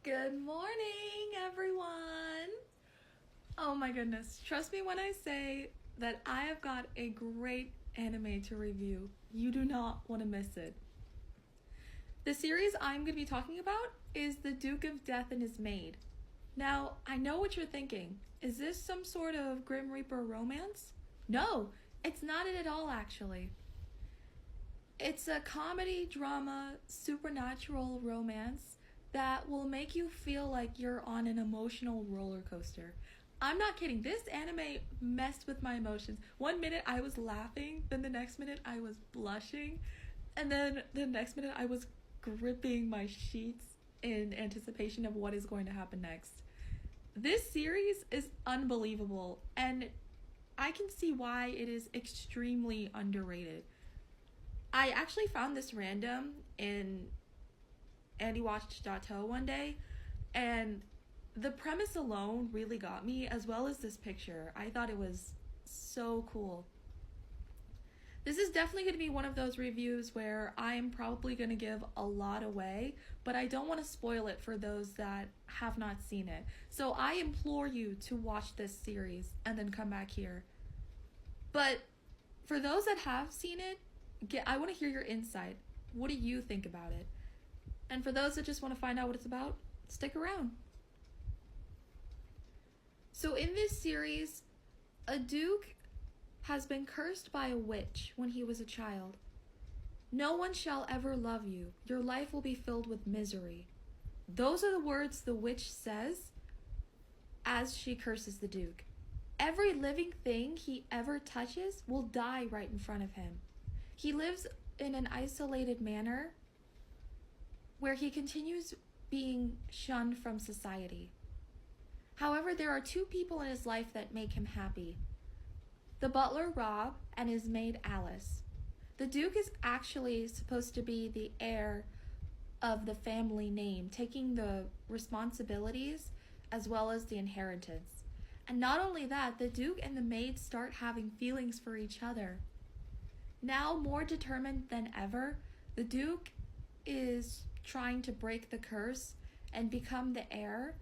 Good morning, everyone. Oh my goodness. Trust me when I say that I have got a great anime to review. You do not want to miss it. The series I'm going to be talking about is The Duke of Death and His Maid. Now, I know what you're thinking. Is this some sort of Grim Reaper romance? No, it's not it at all, actually. It's a comedy, drama, supernatural romance that will make you feel like you're on an emotional roller coaster. I'm not kidding. This anime messed with my emotions. One minute I was laughing, then the next minute I was blushing, and then the next minute I was gripping my sheets in anticipation of what is going to happen next. This series is unbelievable, and I can see why it is extremely underrated. I actually found this random in AndyWatch.to one day, and the premise alone really got me, as well as this picture. I thought it was so cool. This is definitely going to be one of those reviews where I am probably going to give a lot away, but I don't want to spoil it for those that have not seen it. So I implore you to watch this series and then come back here. But for those that have seen it, I want to hear your insight. What do you think about it? And for those that just want to find out what it's about, stick around. So in this series, a duke has been cursed by a witch when he was a child. No one shall ever love you. Your life will be filled with misery. Those are the words the witch says as she curses the duke. Every living thing he ever touches will die right in front of him. He lives in an isolated manner where he continues being shunned from society. However, there are two people in his life that make him happy: the butler Rob and his maid Alice. The Duke is actually supposed to be the heir of the family name, taking the responsibilities as well as the inheritance. And not only that, the Duke and the maid start having feelings for each other. Now more determined than ever, the Duke is trying to break the curse and become the heir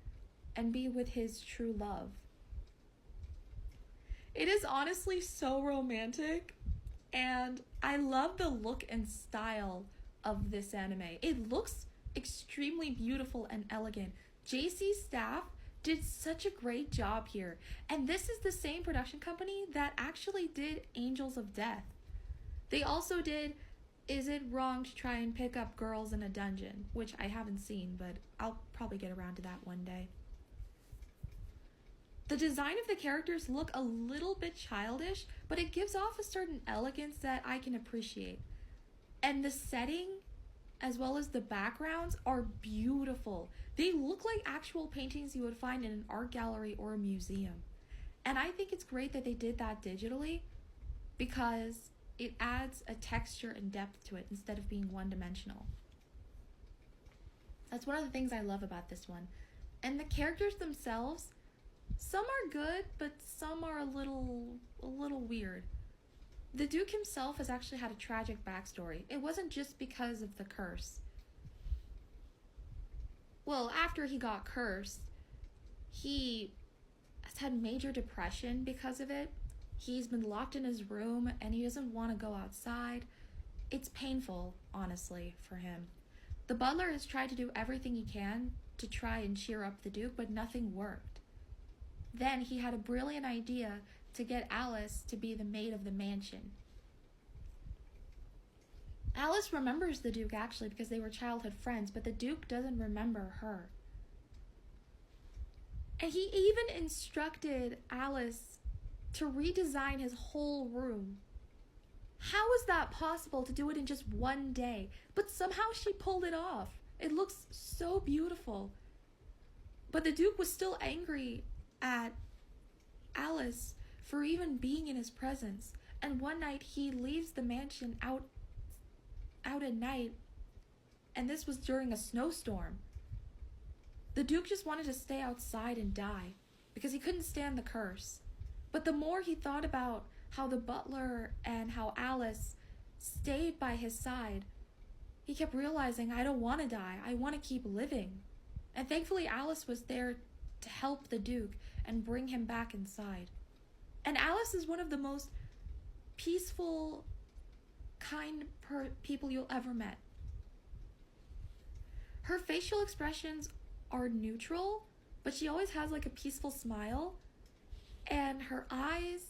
and be with his true love. It is honestly so romantic, and I love the look and style of this anime. It looks extremely beautiful and elegant. JC's staff did such a great job here, and this is the same production company that actually did Angels of Death. They also did Is It Wrong to Try and Pick Up Girls in a Dungeon, which I haven't seen, but I'll probably get around to that one day. The design of the characters look a little bit childish, but it gives off a certain elegance that I can appreciate. And the setting, as well as the backgrounds, are beautiful. They look like actual paintings you would find in an art gallery or a museum. And I think it's great that they did that digitally, because it adds a texture and depth to it instead of being one-dimensional. That's one of the things I love about this one. And the characters themselves, some are good, but some are a little weird. The Duke himself has actually had a tragic backstory. It wasn't just because of the curse. Well, after he got cursed, he has had major depression because of it. He's been locked in his room and he doesn't want to go outside. It's painful, honestly, for him. The butler has tried to do everything he can to try and cheer up the Duke, but nothing worked. Then he had a brilliant idea to get Alice to be the maid of the mansion. Alice remembers the Duke actually because they were childhood friends, but the Duke doesn't remember her. And he even instructed Alice to redesign his whole room. How is that possible to do it in just one day? But somehow she pulled it off. It looks so beautiful. But the Duke was still angry at Alice for even being in his presence. And one night he leaves the mansion out at night, and this was during a snowstorm. The Duke just wanted to stay outside and die because he couldn't stand the curse. But the more he thought about how the butler and how Alice stayed by his side, he kept realizing, I don't want to die. I want to keep living. And thankfully Alice was there to help the Duke and bring him back inside. And Alice is one of the most peaceful, kind people you'll ever met. Her facial expressions are neutral, but she always has like a peaceful smile. And her eyes,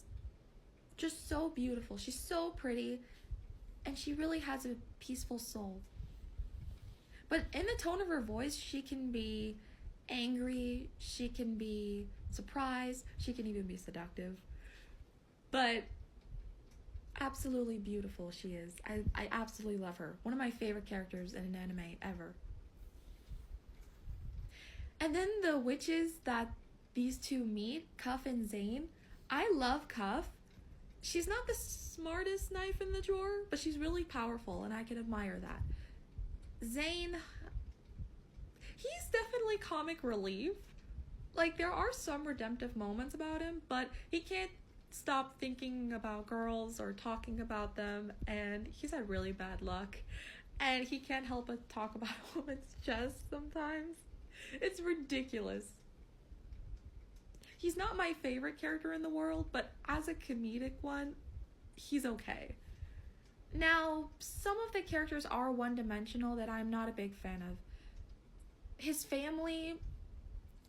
just so beautiful. She's so pretty. And she really has a peaceful soul. But in the tone of her voice, she can be angry. She can be surprised. She can even be seductive. But absolutely beautiful she is. I absolutely love her. One of my favorite characters in an anime ever. And then the witches that these two meet, Cuff and Zane. I love Cuff. She's not the smartest knife in the drawer, but she's really powerful, and I can admire that. Zane, he's definitely comic relief. Like, there are some redemptive moments about him, but he can't stop thinking about girls or talking about them, and he's had really bad luck. And he can't help but talk about a woman's chest sometimes. It's ridiculous. He's not my favorite character in the world, but as a comedic one, he's okay. Now, some of the characters are one-dimensional that I'm not a big fan of. His family,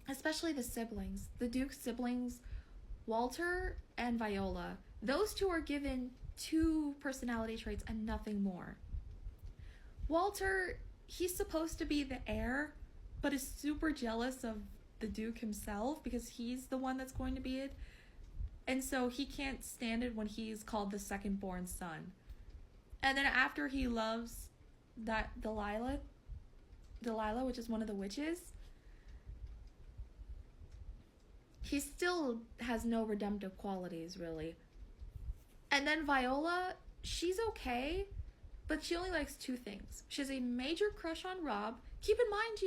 especially the siblings, the Duke's siblings, Walter and Viola, those two are given 2 personality traits and nothing more. Walter, he's supposed to be the heir, but is super jealous of the Duke himself because he's the one that's going to be it. And so he can't stand it when he's called the second-born son. And then after he loves that Delilah, which is one of the witches, he still has no redemptive qualities, really. And then Viola, she's okay, but she only likes 2 things. She has a major crush on Rob. Keep in mind,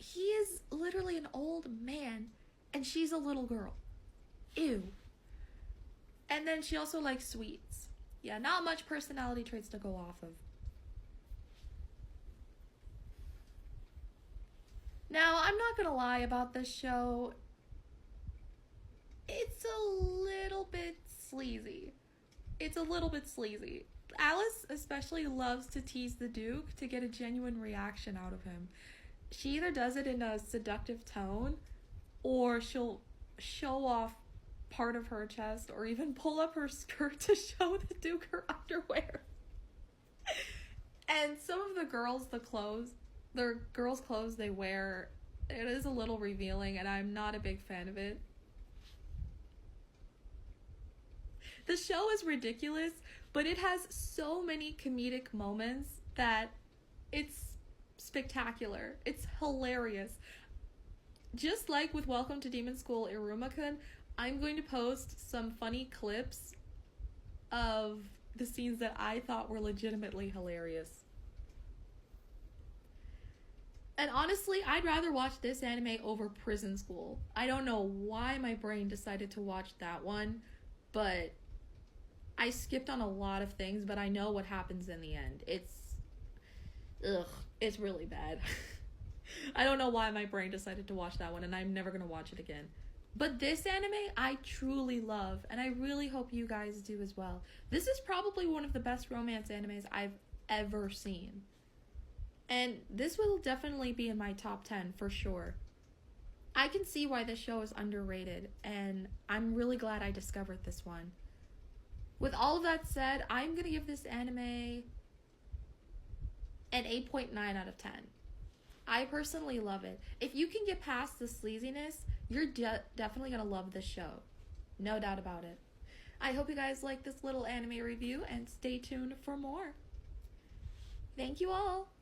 he is literally an old man, and she's a little girl. Ew. And then she also likes sweets. Yeah, not much personality traits to go off of. Now, I'm not gonna lie about this show. It's a little bit sleazy. Alice especially loves to tease the Duke to get a genuine reaction out of him. She either does it in a seductive tone, or she'll show off part of her chest, or even pull up her skirt to show the Duke her underwear. And some of the girls' clothes they wear, it is a little revealing, and I'm not a big fan of it. The show is ridiculous, but it has so many comedic moments that it's spectacular. It's hilarious. Just like with Welcome to Demon School Iruma-kun, I'm going to post some funny clips of the scenes that I thought were legitimately hilarious. And honestly, I'd rather watch this anime over Prison School. I don't know why my brain decided to watch that one, but I skipped on a lot of things, but I know what happens in the end. It's really bad. I don't know why my brain decided to watch that one, and I'm never gonna watch it again. But this anime, I truly love, and I really hope you guys do as well. This is probably one of the best romance animes I've ever seen. And this will definitely be in my top 10 for sure. I can see why this show is underrated, and I'm really glad I discovered this one. With all of that said, I'm gonna give this anime an 8.9 out of 10. I personally love it. If you can get past the sleaziness, you're definitely gonna love this show. No doubt about it. I hope you guys like this little anime review, and stay tuned for more. Thank you all.